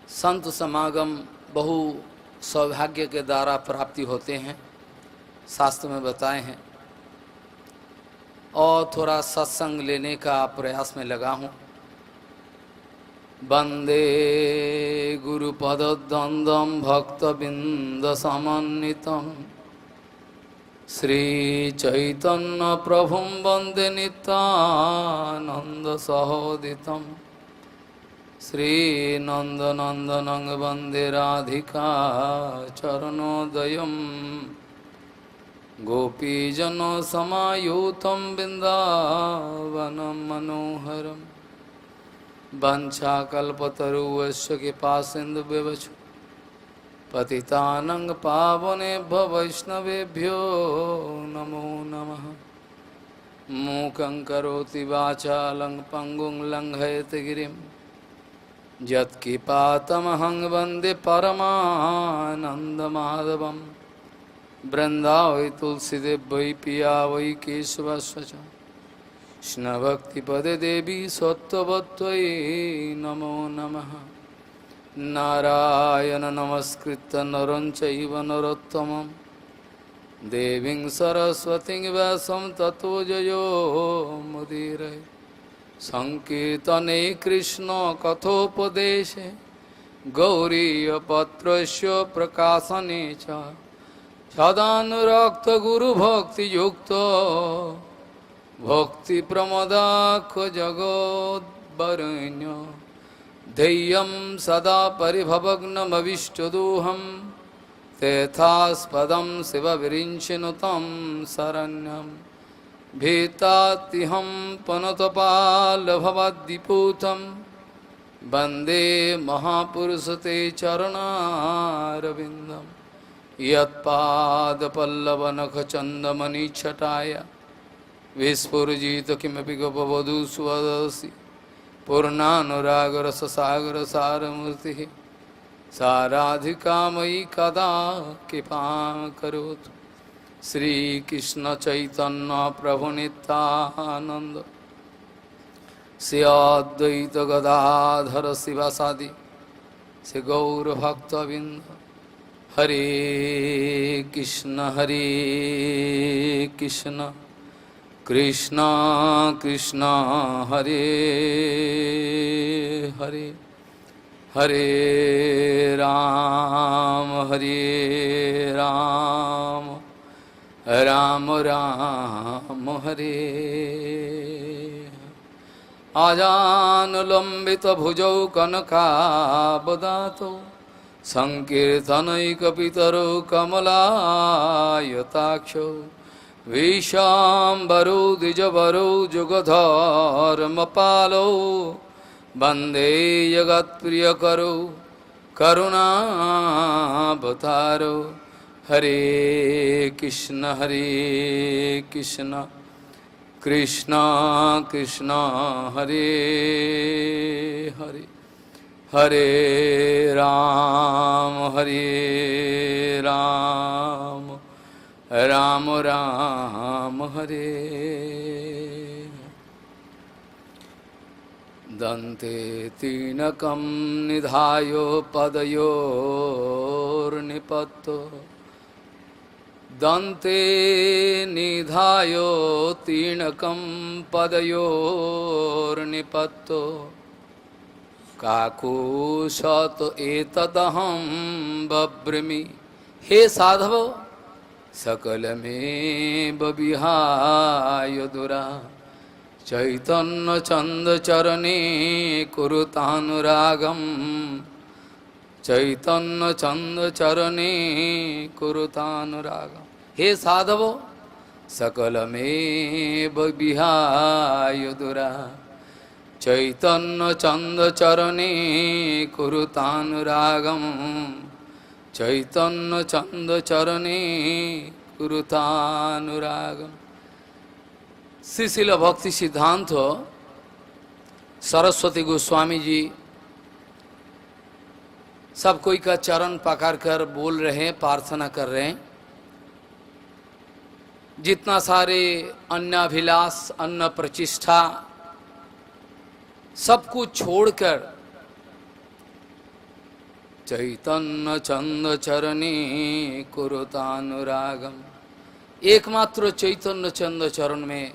संत समागम बहु सौभाग्य के द्वारा प्राप्ति होते हैं, शास्त्र में बताए हैं। और थोड़ा सत्संग लेने का प्रयास में लगा हूँ। वंदे गुरुपद्वंद्वं भक्तबिंद समन्वितं श्री चैतन्य प्रभुं वंदे नित्यानंद सहोदितं श्री नंदनंदनं वंदे राधिका चरणोदयं गोपीजन समायुतं बिन्दावनं मनोहरं वंशाकल्पतरुश्च कृपासिन्धुभ्यश्च पतितानं पावनेभ्यो वैष्णवेभ्यो नमो नमः। मूकं करोति वाचालं पंगुं लंघयति गिरिं यत्कृपातमहं वन्दे परमानन्दमाधवं। वृंदावै तुलसीदेव वै पिया वै केशवस्य च कृष्णभक्तिपदे देवी सत्त्ववत्त्वयि नमो नमः। नारायण नमस्कृत्य नरं चैव नरोत्तमं देवीं सरस्वतीं व्यासं ततो जयो मुदीरये। संकीर्तने कृष्ण कथोपदेशे गौरीयपत्रस्य प्रकाशने च सदानुरक्त गुरुभक्तियुक्तो भक्तिप्रमदाख्य जगोद्वरेण्य ध्येयं सदा परिभवग्नमविष्टदोहं तेथास्पदं शिवविरिञ्चिनुतं शरण्यं भीतातिहं पनुतपालभवद्दिपूतं वन्दे महापुरुषते चरणारविन्दम्। यत्पादपल्लवनखचन्दमणिच्छटाय विस्फुरजित किमपि गपवधू स्वदसि पूर्णानुरागरससागरसारमूर्तिः साराधिका मयि कदा कृपां करोतु। श्रीकृष्ण चैतन्य प्रभु नित्यानंद श्री अद्वैत गदाधर शिवासादि श्री गौरभक्तबिंद। हरे कृष्ण कृष्ण कृष्ण हरे हरे हरे राम राम राम हरे। आजानुलंबित भुजौ कनकावदातौ संकीर्तनैकपितरो कमलायताक्षौ विशाम्बरो द्विजवरो जुगधर्मपालो वन्दे जगत्प्रियकरो करुणावतारो। हरे कृष्ण कृष्ण कृष्ण हरे हरे हरे राम राम राम हरे। दन्ते तीनकं निधाय पदयोर्निपत्तो दन्ते निधाय तीनकं पदयोर्निपत्तो काकुशत एतदहं बभ्रमि। हे साधव सकलमेव विहाय दुरा चैतन्य चंद चरणे कुरुतानुरागम चैतन्य चंद चरणे कुरुतानुरागम। हे साधव सकलमेव विहाय दुरा चैतन्य चंद चरणे कुरुतानुरागम चैतन्य चंद चरणे कुरुतानुरागम। श्रीशिल भक्ति सिद्धांत सरस्वती गोस्वामी जी सब कोई का चरण पकड़ कर बोल रहे हैं, प्रार्थना कर रहे हैं। जितना सारे अन्नाभिलाष अन्न प्रतिष्ठा सब कुछ छोड़कर चैतन्य चंद चरणी कुरुतानुरागम। एकमात्र चैतन्य चंद चरण में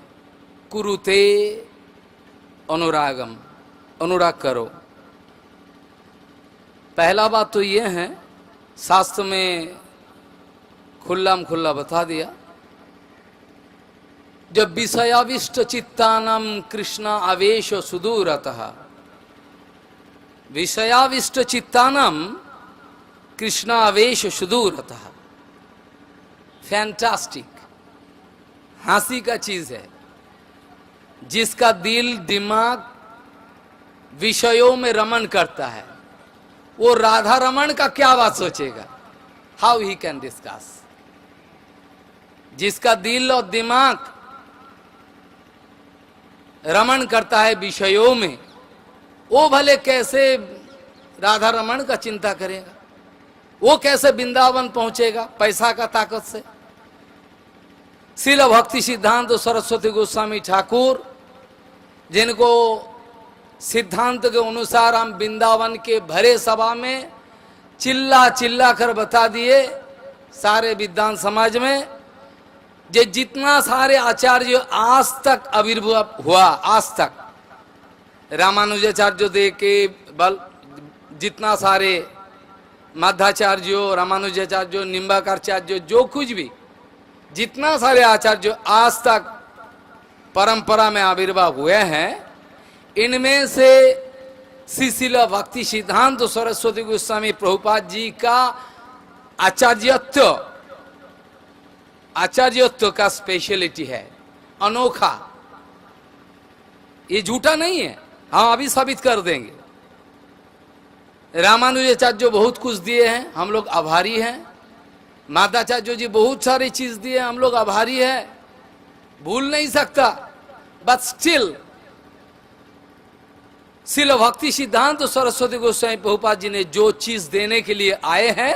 कुरुते अनुरागम, अनुराग करो। पहला बात तो ये है, शास्त्र में खुल्लाम खुल्ला बता दिया, जब विषयाविष्ट चित्तानम कृष्ण आवेश सुदूरतः, विषयाविष्ट चित्तानम कृष्ण आवेश सुदूरतः। फैंटास्टिक, हंसी का चीज है। जिसका दिल दिमाग विषयों में रमण करता है, वो राधा रमण का क्या बात सोचेगा? How he can discuss. जिसका दिल और दिमाग रमण करता है विषयों में, वो भले कैसे राधा रमण का चिंता करेगा? वो कैसे वृंदावन पहुंचेगा पैसा का ताकत से? श्रील भक्ति सिद्धांत सरस्वती गोस्वामी ठाकुर, जिनको सिद्धांत के अनुसार हम वृंदावन के भरे सभा में चिल्ला चिल्ला कर बता दिए सारे विद्वान समाज में, जे जितना सारे आचार्य आज तक आविर्भाव हुआ, आज तक रामानुजाचार्य दे के बल, जितना सारे मध्वाचार्यों, रामानुजाचार्यों, निम्बाकारचार्यों, जो कुछ भी जितना सारे आचार्य आज तक परंपरा में आविर्भाव हुए हैं, इनमें से श्रील भक्ति सिद्धांत सरस्वती गोस्वामी प्रभुपाद जी का आचार्यत्व का स्पेशलिटी है, अनोखा। ये झूठा नहीं है, हम अभी साबित कर देंगे। रामानुजाचार्य बहुत कुछ दिए हैं, हम लोग आभारी हैं। माधवाचार्य जी बहुत सारी चीज दिए, हम लोग आभारी हैं, भूल नहीं सकता। बट स्टिल श्रील भक्ति सिद्धांत सरस्वती गोस्वामी प्रभुपाद जी ने जो चीज देने के लिए आए हैं,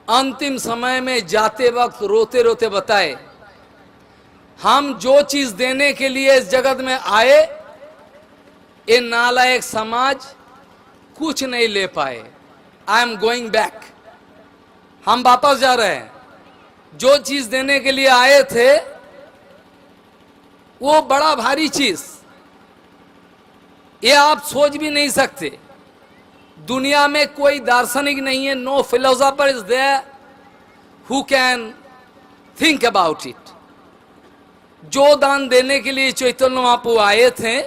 अंतिम समय में जाते वक्त रोते रोते बताए, हम जो चीज देने के लिए इस जगत में आए, ये नालायक समाज कुछ नहीं ले पाए। आई एम गोइंग बैक, हम वापस जा रहे हैं। जो चीज देने के लिए आए थे वो बड़ा भारी चीज, ये आप सोच भी नहीं सकते। दुनिया में कोई दार्शनिक नहीं है, no philosopher is there who can think about it. जो दान देने के लिए चैतन्य महाप्रभु आए थे,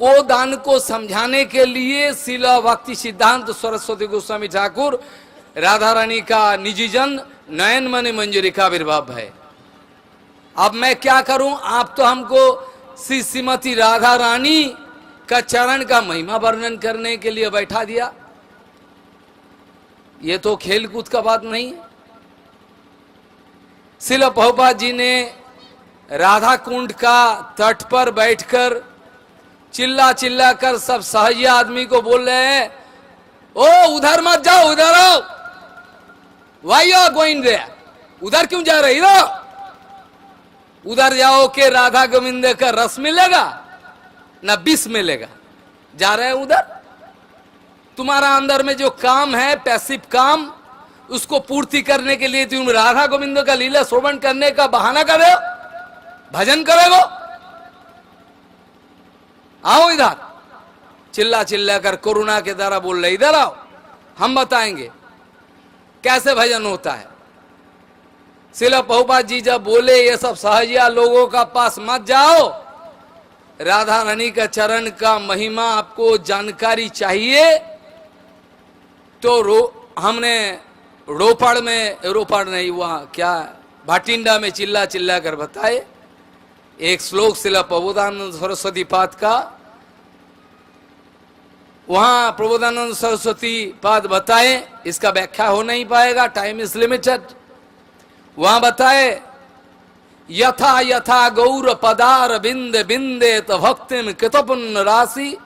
वो दान को समझाने के लिए श्रील भक्ति सिद्धांत सरस्वती गोस्वामी ठाकुर राधा रानी का निजी जन नयन मणि मंजरी का आविर्भाव है। अब मैं क्या करूं? आप तो हमको श्रीमती राधा रानी का चरण का महिमा वर्णन करने के लिए बैठा दिया। ये तो खेल कूद का बात नहीं है। श्रील प्रभुपाद जी ने राधा कुंड का तट पर बैठकर चिल्ला चिल्ला कर सब सहज आदमी को बोल रहे हैं, ओ उधर मत जाओ, उधर आओ। Why you are going there? उधर क्यों जा रहे हो? उधर जाओ के राधा गोविंद का रस मिलेगा ना विष मिलेगा। जा रहे हैं उधर? तुम्हारा अंदर में जो काम है, पैसिव काम, उसको पूर्ति करने के लिए तुम राधा गोविंद का लीला श्रवण करने का बहाना कर रहे हो, भजन करेगो। आओ इधर। चिल्ला चिल्ला कर करुणा के द्वारा बोल रहे, इधर आओ, हम बताएंगे कैसे भजन होता है। श्रील प्रभुपाद जी जब बोले ये सब सहजिया लोगों का पास मत जाओ, राधा रानी का चरण का महिमा आपको जानकारी चाहिए, तो हमने रोपड़ नहीं, वहाँ क्या भाटिंडा में चिल्ला चिल्ला कर बताए। एक श्लोक श्रील प्रबोधानंद सरस्वती पाद का, वहां प्रबोधानंद सरस्वती पाद बताए, इसका व्याख्या हो नहीं पाएगा, टाइम इज लिमिटेड। वहां बताए, यथा यथा गौर पदार बिंद बिंदेत भक्तिम कृतपुण्य राशि,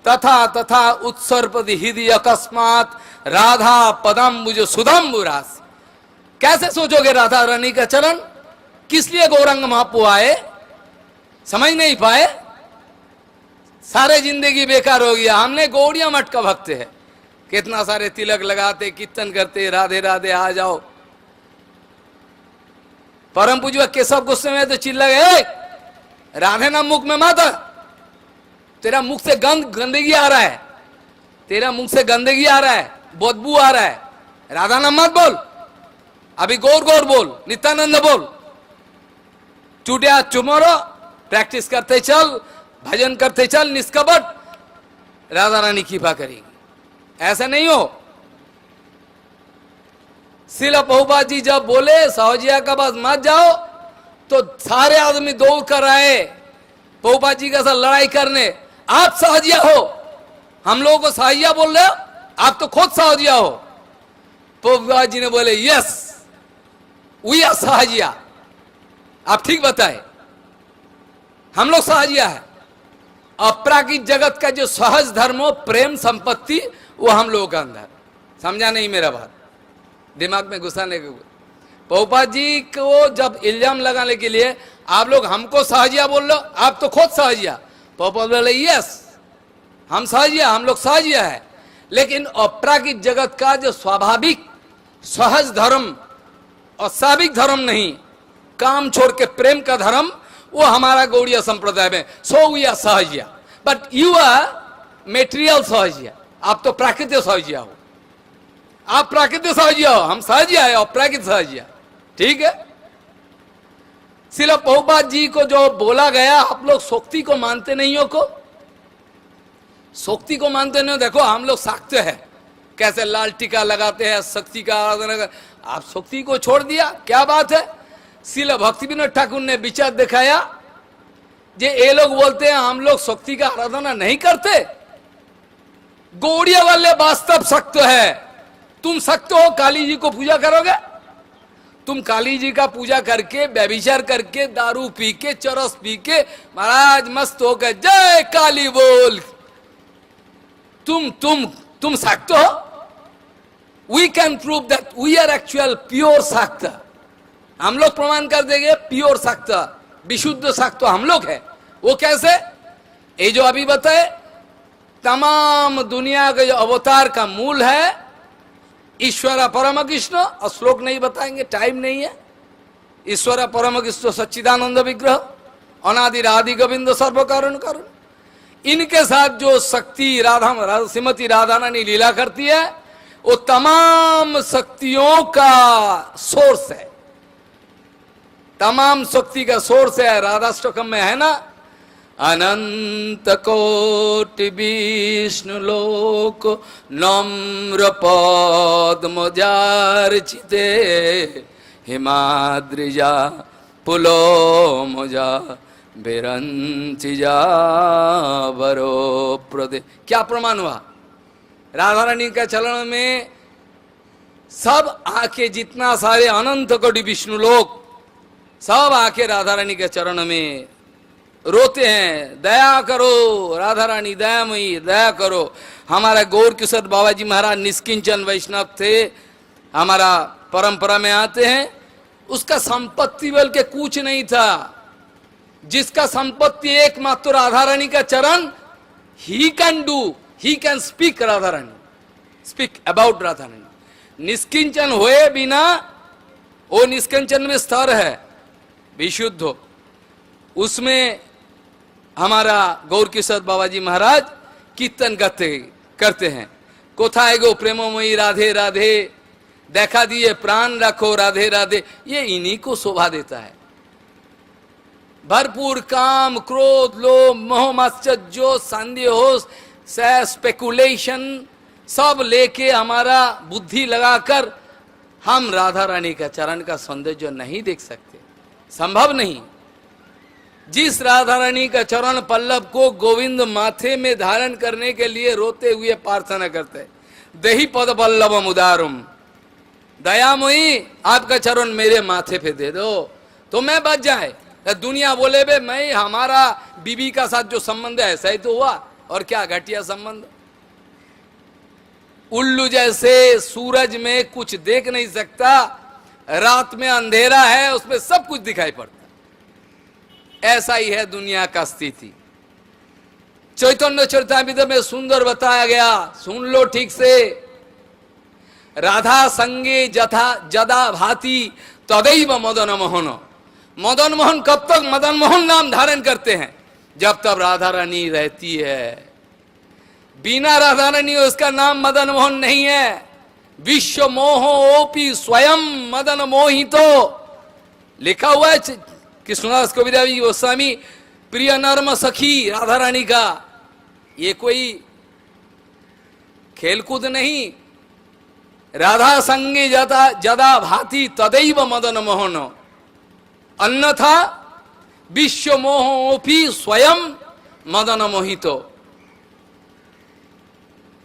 तथा तथा उत्सर्पति हृदय अकस्मात राधा पदम्बुज सुधम्बु राशि। कैसे सोचोगे राधा रानी का चरण? किस लिए गौरंग महाप्रभु आए? समझ नहीं पाए। सारे जिंदगी बेकार हो गया। हमने गौड़िया मठ का भक्त है, कितना सारे तिलक लगाते, कीर्तन करते, राधे राधे आ जाओ। परम पूज्य केशव गोस्वामी में तो चिल्ला गए, राधे नाम मुख में मत, तेरा मुख से गंदगी आ रहा है, तेरा मुख से गंदगी आ रहा है, बदबू आ रहा है, राधा नाम मत बोल, अभी गौर गौर बोल, नित्यानंद बोल। टुडे आज टुमारो प्रैक्टिस करते चल, भजन करते चल निष्कपट, राधा रानी कृपा करेगी। ऐसा नहीं हो। श्रील प्रभुपाद जी जब बोले सहजिया का पास मत जाओ, तो सारे आदमी दौड़ कर आए प्रभुपाद जी के साथ लड़ाई करने। आप सहजिया हो, हम लोगों को सहजिया बोल रहे हो, आप तो खुद सहजिया हो। प्रभुपाद जी ने बोले यस वी आर सहजिया। आप ठीक बताए, हम लोग सहजिया है। अपराकित जगत का जो सहज धर्म हो, प्रेम संपत्ति, वो हम लोगों का अंदर। समझा नहीं मेरा बात, दिमाग में घुसाने के। प्रभुपाद जी को जब इल्जाम लगाने के लिए आप लोग हमको सहजिया बोल लो, आप तो खुद सहजिया। प्रभुपाद बोले यस हम सहजिया, हम लोग सहजिया है, लेकिन अपराकित जगत का जो स्वाभाविक सहज धर्म और साविक धर्म नहीं, काम छोड़ के प्रेम का धर्म, वो हमारा गौड़िया संप्रदाय में। So we are Sahajiya, but you are material Sahajiya. आप तो प्राकृतिक सहजिया हो, आप प्राकृतिक सहजिया हो, हम सहजिया है और प्राकृतिक सहजिया। ठीक है। सिर्फ प्रभुपाद जी को जो बोला गया, आप लोग शक्ति को मानते नहीं हो, को शक्ति को मानते नहीं हो। देखो हम लोग साक्ष्य है, कैसे लाल टीका लगाते हैं, शक्ति का आराधना कर। आप शक्ति को छोड़ दिया, क्या बात है। श्रील भक्ति विनोद ठाकुर ने विचार दिखाया, जे ये लोग बोलते हैं हम लोग शक्ति का आराधना नहीं करते। गौड़िया वाले वास्तव सत्य है। तुम सत्य हो, काली जी को पूजा करोगे, तुम काली जी का पूजा करके, व्यभिचार करके, दारू पी के, चरस पी के, महाराज मस्त होकर जय काली बोल, तुम सत्य हो। We can prove that we are actual pure satya. हम लोग प्रमाण कर देंगे प्योर सत्य, विशुद्ध सत्य हम लोग है। वो कैसे? ये जो अभी बताए, तमाम दुनिया के जो अवतार का मूल है ईश्वर परम कृष्ण। और श्लोक नहीं बताएंगे, टाइम नहीं है। ईश्वर परम कृष्ण सच्चिदानंद विग्रह, अनादि राधि गोविंद सर्व कारण करुण। इनके साथ जो शक्ति राधा श्रीमती राधा रानी लीला करती है, वो तमाम शक्तियों का सोर्स है, तमाम शक्ति का सोर्स है। राधाष्टकम में है ना, अनंत कोटि विष्णु लोक नम्र पद्म जार्चिते हिमाद्रिजा पुलो मुजा बिरंचिजा वरो प्रदे। क्या प्रमाण हुआ? राधा रानी के चरण में सब आके, जितना सारे अनंत कोटि विष्णु लोक सब आके राधा रानी के चरण में रोते हैं, दया करो राधा रानी, दयामयी दया करो। हमारा गौर किशोर बाबा जी महाराज निष्किंचन वैष्णव थे, हमारा परंपरा में आते हैं। उसका संपत्ति बल के कुछ नहीं था, जिसका संपत्ति एकमात्र राधा रानी का चरण। He can do, he can speak Radha Rani, speak about Radha Rani. निष्किंचन हुए बिना, वो निष्किंचन में स्तर है, विशुद्ध हो। उसमें हमारा गौर किशोर बाबा जी महाराज कीर्तन करते हैं, कोथाए गो प्रेमोमयी राधे राधे, देखा दिए प्राण रखो राधे राधे। ये इन्हीं को शोभा देता है। भरपूर काम, क्रोध, लोभ, मोह, मात्सर्य, जो संदेह हो, स्पेकुलेशन सब लेके हमारा बुद्धि लगाकर हम राधा रानी का चरण का सौंदर्य नहीं देख सकते, संभव नहीं। जिस राधा रानी का चरण पल्लव को गोविंद माथे में धारण करने के लिए रोते हुए प्रार्थना करते, दही पद पल्लवम उदारुम, दयामयी आपका चरण मेरे माथे पे दे दो तो मैं बच जाए। दुनिया बोले बे मैं, हमारा बीबी का साथ जो संबंध है ऐसा ही तो हुआ, और क्या घटिया संबंध। उल्लू जैसे सूरज में कुछ देख नहीं सकता, रात में अंधेरा है उसमें सब कुछ दिखाई पड़ता। ऐसा ही है दुनिया का स्थिति। चैतन्य चरितामृत में सुंदर बताया गया, सुन लो ठीक से। राधा संगे जथा जदा भाती तदैव मदन मोहन। मदन मोहन कब तक मदन मोहन नाम धारण करते हैं? जब तक राधा रानी रहती है। बिना राधा रानी उसका नाम मदन मोहन नहीं है। विश्व मोह ओपी स्वयं मदन मोहितो, लिखा हुआ है कृष्णदास कविराज गोस्वामी, प्रिय नर्म सखी राधा रानी का। ये कोई खेलकूद नहीं। राधा संगे जदा जदा भाती तदैव मदन मोहन, अन्यथा विश्व मोहोपी स्वयं मदन मोहितो।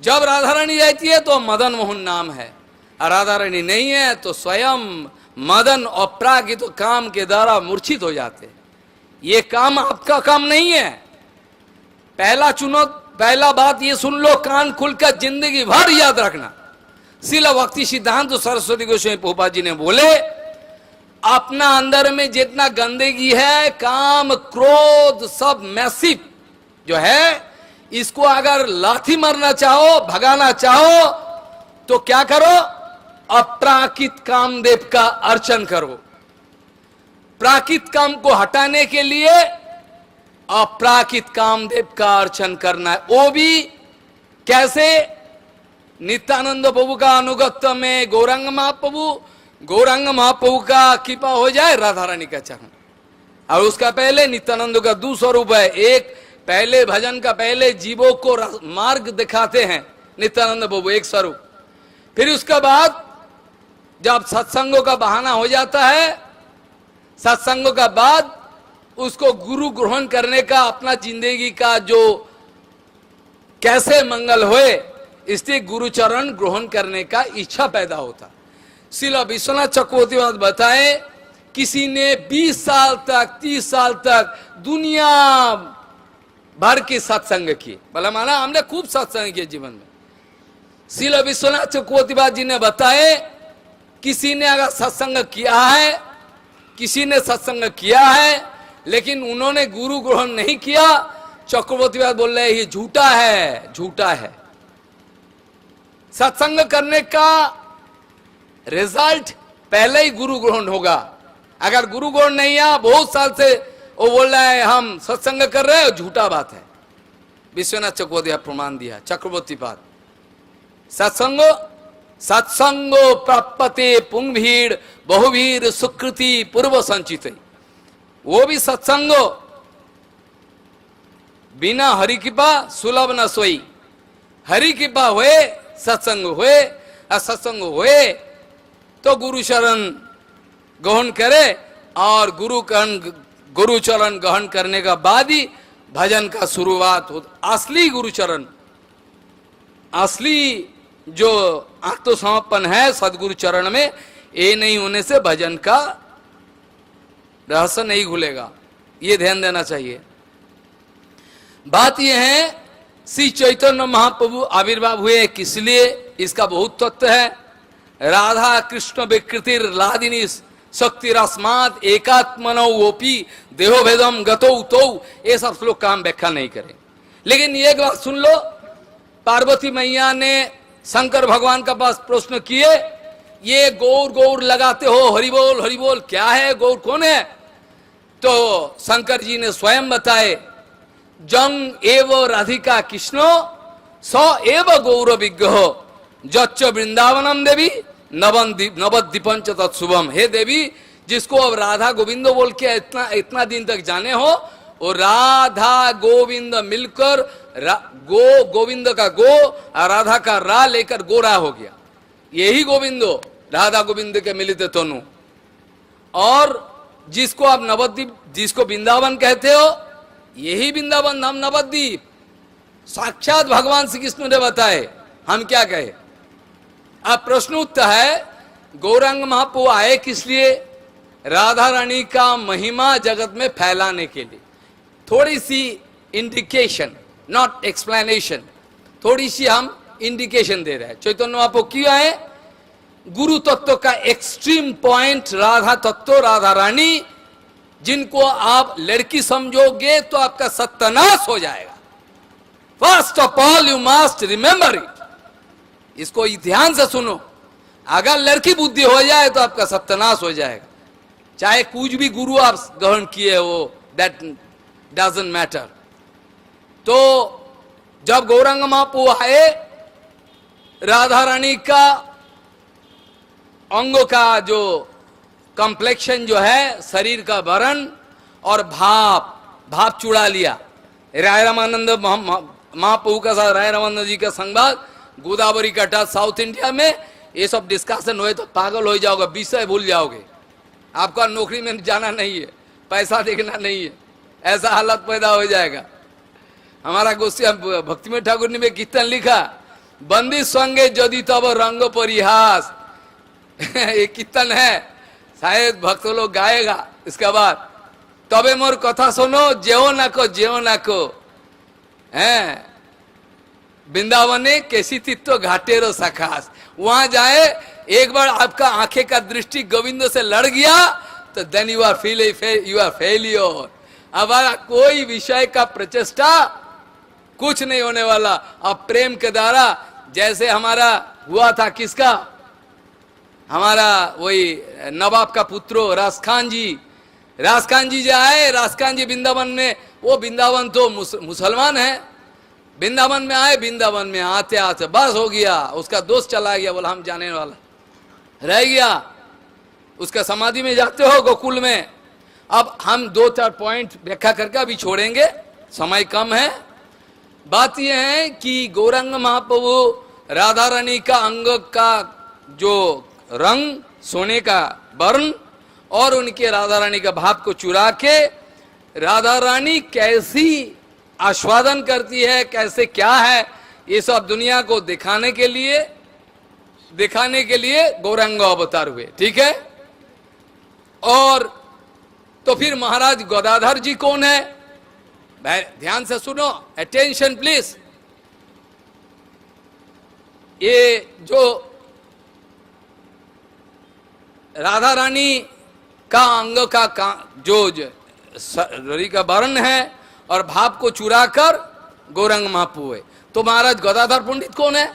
जब राधा रानी रहती है तो मदन मोहन नाम है, और राधा रानी नहीं है तो स्वयं मदन अपरागित काम के द्वारा मूर्छित हो जाते। ये काम आपका काम नहीं है। पहला बात ये सुन लो, कान खुलकर जिंदगी भर याद रखना। शिला भक्ति सिद्धांत सरस्वती गोस्वामी प्रभुपाद जी ने बोले, अपना अंदर में जितना गंदगी है, काम क्रोध सब मैसिव जो है, इसको अगर लाठी मारना चाहो, भगाना चाहो, तो क्या करो? अप्राकृत कामदेव का अर्चन करो। प्राकृत काम को हटाने के लिए अप्राकृत कामदेव का अर्चन करना है। वो भी कैसे? नित्यानंद प्रभु का अनुगत्य में गौरांग महाप्रभु का कृपा हो जाए, राधा रानी का चरण। और उसका पहले नित्यानंद का दूसरा रूप है। एक पहले भजन का पहले जीवों को मार्ग दिखाते हैं नित्यानंद प्रभु, एक स्वरूप। फिर उसके बाद जब सत्संगों का बहाना हो जाता है, सत्संगों का बाद उसको गुरु ग्रहण करने का, अपना जिंदगी का जो कैसे मंगल होए, इसलिए गुरु चरण ग्रहण करने का इच्छा पैदा होता। श्रील विश्वनाथ चक्रवर्ती बताए, किसी ने 20 साल तक 30 साल तक दुनिया भर के सत्संग किए, भला माना हमने खूब सत्संग किए जीवन में। श्रील विश्वनाथ चक्रवर्ती जी ने बताए, किसी ने अगर सत्संग किया है, किसी ने सत्संग किया है, लेकिन उन्होंने गुरु ग्रहण नहीं किया, चक्रवर्ती बोल रहे ये झूठा है, झूठा है। सत्संग करने का रिजल्ट पहले ही गुरु ग्रहण होगा। अगर गुरु ग्रहण नहीं आया, बहुत साल से वो बोल रहा है हम सत्संग कर रहे हैं, झूठा बात है। विश्वनाथ चक्रवर्ती प्रमाण दिया, चक्रवर्ती पाद। सत्संगो प्राप्यते पुंगभीड़ बहुभीर सुकृति पूर्व संचित। वो भी सत्संगो बिना हरि कृपा सुलभ न सोई। हरि कृपा हुए सत्संग हुए, और सत्संग हुए तो गुरु शरण ग्रहण करे, और गुरु चरण ग्रहण करने का बाद ही भजन का शुरुआत हो। असली गुरु चरण, असली जो आत्मसमर्पण है सदगुरु चरण में, ये नहीं होने से भजन का रहस्य नहीं खुलेगा। ये ध्यान देना चाहिए। बात यह है, श्री चैतन्य महाप्रभु आविर्भाव हुए किस लिए, इसका बहुत तत्व है। राधा कृष्ण विकृतिर लादिनी शक्ति रस्मात एकात्मनो वोपी देहो भेदम गतो तो, ये सब श्लोक का हम व्याख्या नहीं करें। लेकिन ये बात सुन लो, पार्वती मैया ने शंकर भगवान का पास प्रश्न किए, ये गौर गौर लगाते हो, हरि बोल क्या है, गौर कौन है? तो शंकर जी ने स्वयं बताए, जंग एव राधिका कृष्णो स एव गौर विग्रह जच्च वृंदावनम देवी नवद्वीपंच तत्शुभम। हे देवी, जिसको अब राधा गोविंद बोल के इतना दिन तक जाने हो, और राधा गोविंद मिलकर गोविंद का गो और राधा का रा लेकर गोरा हो गया। यही गोविंदो राधा गोविंद के मिलित तनु। और जिसको आप नवद्वीप, जिसको वृंदावन कहते हो, यही वृंदावन नाम नवद्वीप। साक्षात भगवान श्री कृष्ण ने बताए, हम क्या कहे। अब प्रश्न उत्तर है, गौरांग महाप्रभु आए किस लिए? राधा रानी का महिमा जगत में फैलाने के लिए। थोड़ी सी इंडिकेशन, नॉट एक्सप्लेनेशन, थोड़ी सी हम इंडिकेशन दे रहे हैं। चैतन्य महाप्रभु क्यों आए? गुरु तत्व का एक्सट्रीम पॉइंट राधा तत्व, राधा रानी, जिनको आप लड़की समझोगे तो आपका सत्यानाश हो जाएगा। First of all you must remember it. इसको ध्यान से सुनो। अगर लड़की बुद्धि हो जाए तो आपका सत्यानाश हो जाएगा। चाहे कुछ भी गुरु आप ग्रहण किए हो, दैट डजंट मैटर। तो जब गौरांग महाप्रभु आए, राधा रानी का अंगों का जो कॉम्प्लेक्शन जो है, शरीर का वर्ण और भाप चुड़ा लिया। राय रामानंद महाप्रभु का साथ राय रामानंद जी का संवाद गोदावरी का तट साउथ इंडिया में, ये सब डिस्कशन हुए तो पागल हो जाओगे, विषय भूल जाओगे। आपका नौकरी में जाना नहीं है, पैसा देखना नहीं है, ऐसा हालत पैदा हो जाएगा। हमारा गोस्वामी भक्तिमय ठाकुर ने में कीर्तन लिखा, बंदी संगे यदि तब रंग परिहास। ये कीर्तन है, शायद भक्त लोग गाएगा इसके बाद। तबे मोर कथा सुनो, जेओ ना को हैं वृंदावने कैसी तित्व घाटेरो सखास। वहां जाए, एक बार आपका आंखें का दृष्टि गोविंद से लड़ गया तो देन यू आर फेलियर। हमारा कोई विषय का प्रचेष्टा कुछ नहीं होने वाला। अब प्रेम के द्वारा जैसे हमारा हुआ था, किसका, हमारा वही नवाब का पुत्रो राजखान जी जो आए, राजखान जी वृंदावन में, वो वृंदावन तो मुसलमान है, वृंदावन में आए, वृंदावन में आते आते बस हो गया, उसका दोस्त चला गया, बोला हम जाने वाला रह गया। उसका समाधि में जाते हो गोकुल में। अब हम 2-4 पॉइंट व्याख्या करके अभी छोड़ेंगे, समय कम है। बात यह है कि गौरांग महाप्रभु राधा रानी का अंग का जो रंग, सोने का वर्ण और उनके राधा रानी का भाव को चुरा के राधा रानी कैसी आस्वादन करती है, कैसे क्या है, ये सब दुनिया को दिखाने के लिए गौरांग अवतार हुए। ठीक है। और तो फिर महाराज गदाधर जी कौन है? ध्यान से सुनो, अटेंशन प्लीज। ये जो राधा रानी का अंग का जो शरीर का वर्ण है और भाव को चुराकर गौरांग महाप्रभु है। तो महाराज गदाधर पंडित कौन है?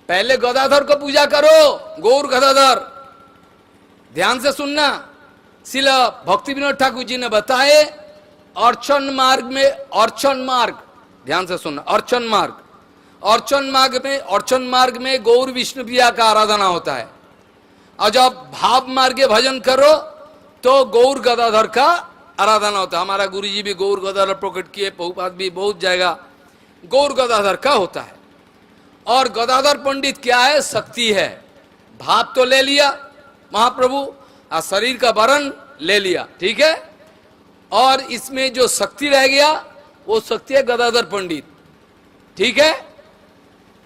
पहले गदाधर को पूजा करो, गौर गदाधर। ध्यान से सुनना, शिला भक्ति विनोद ठाकुर जी ने बताए अर्चन मार्ग, ध्यान से सुनना, अर्चन मार्ग में गौर विष्णु प्रिया का आराधना होता है। और जब भाव मार्ग के भजन करो तो गौर गदाधर का आराधना होता है। हमारा गुरु जी भी गौर गदाधर प्रकट किए, प्रभुपाद भी बहुत जगह गौर गदाधर का होता है। और गदाधर पंडित क्या है? शक्ति है। भाव तो ले लिया महाप्रभु और शरीर का वर्ण ले लिया, ठीक है। और इसमें जो शक्ति रह गया वो शक्ति है गदाधर पंडित, ठीक है।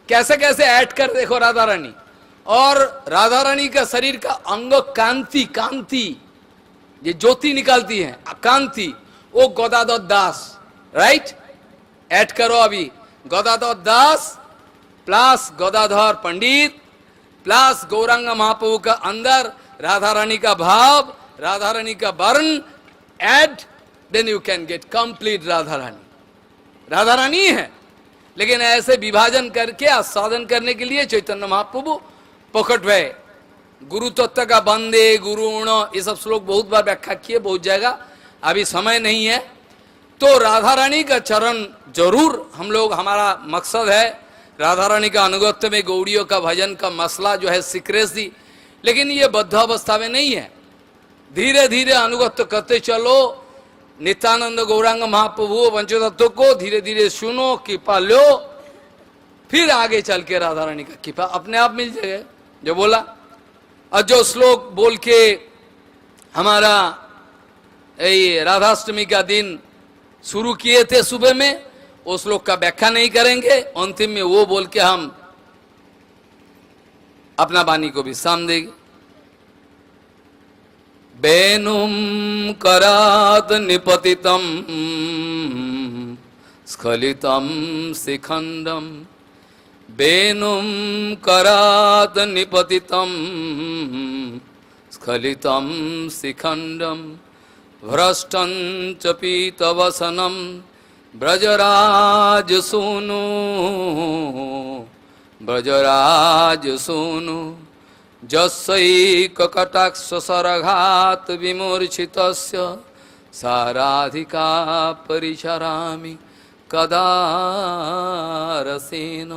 कैसे कैसे ऐड कर देखो राधा रानी। और राधा रानी का शरीर का अंग कांति ये ज्योति निकालती है, कांति, वो गदाधर दास, राइट। ऐड करो अभी, गदाधर दास प्लस गदाधर पंडित प्लस गौरांग महाप्रभु का अंदर राधा रानी का भाव, राधा रानी का वर्ण, add, then you can get complete Radha Rani है। लेकिन ऐसे विभाजन करके आस्वादन करने के लिए चैतन्य महाप्रभु प्रकट हुए। गुरु तत्व का बंदे गुरुण, ये सब श्लोक बहुत बार व्याख्या किए, बहुत जगह, अभी समय नहीं है। तो राधा रानी का चरण जरूर हम लोग, हमारा मकसद है राधा रानी का अनुगत्य में गौड़ियों का भजन का मसला जो है सीक्रेसी, लेकिन ये बद्ध अवस्था में नहीं है। धीरे धीरे अनुगत्य करते चलो। नित्यानंद गौरांग महाप्रभु पंचतत्व को धीरे धीरे सुनो, कृपा लो, फिर आगे चल के राधा रानी का कृपा अपने आप मिल जाएगा। जो बोला और जो श्लोक बोल के हमारा ये राधाष्टमी का दिन शुरू किए थे सुबह में, वो श्लोक का व्याख्या नहीं करेंगे, अंतिम में वो बोल के हम अपना वाणी को विश्राम देंगे। वेणुम करात निपतितम स्खलितम शिखंडम, वेणुम करात निपतितम स्खलितम शिखंडम, भ्रष्टं च पीतवसनं ब्रजराज सोनु, ब्रजराज सोनु, जस्यैक कटाक्ष सरघात विमूर्छितस्य साराधिका परिचरामि कदा रसेन।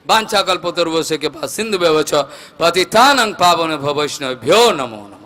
वाञ्छाकल्पतरुभ्यश्च कृपा सिन्धुभ्यश्च पतितानां पावनेभ्यो वैष्णवेभ्यो नमो नमः।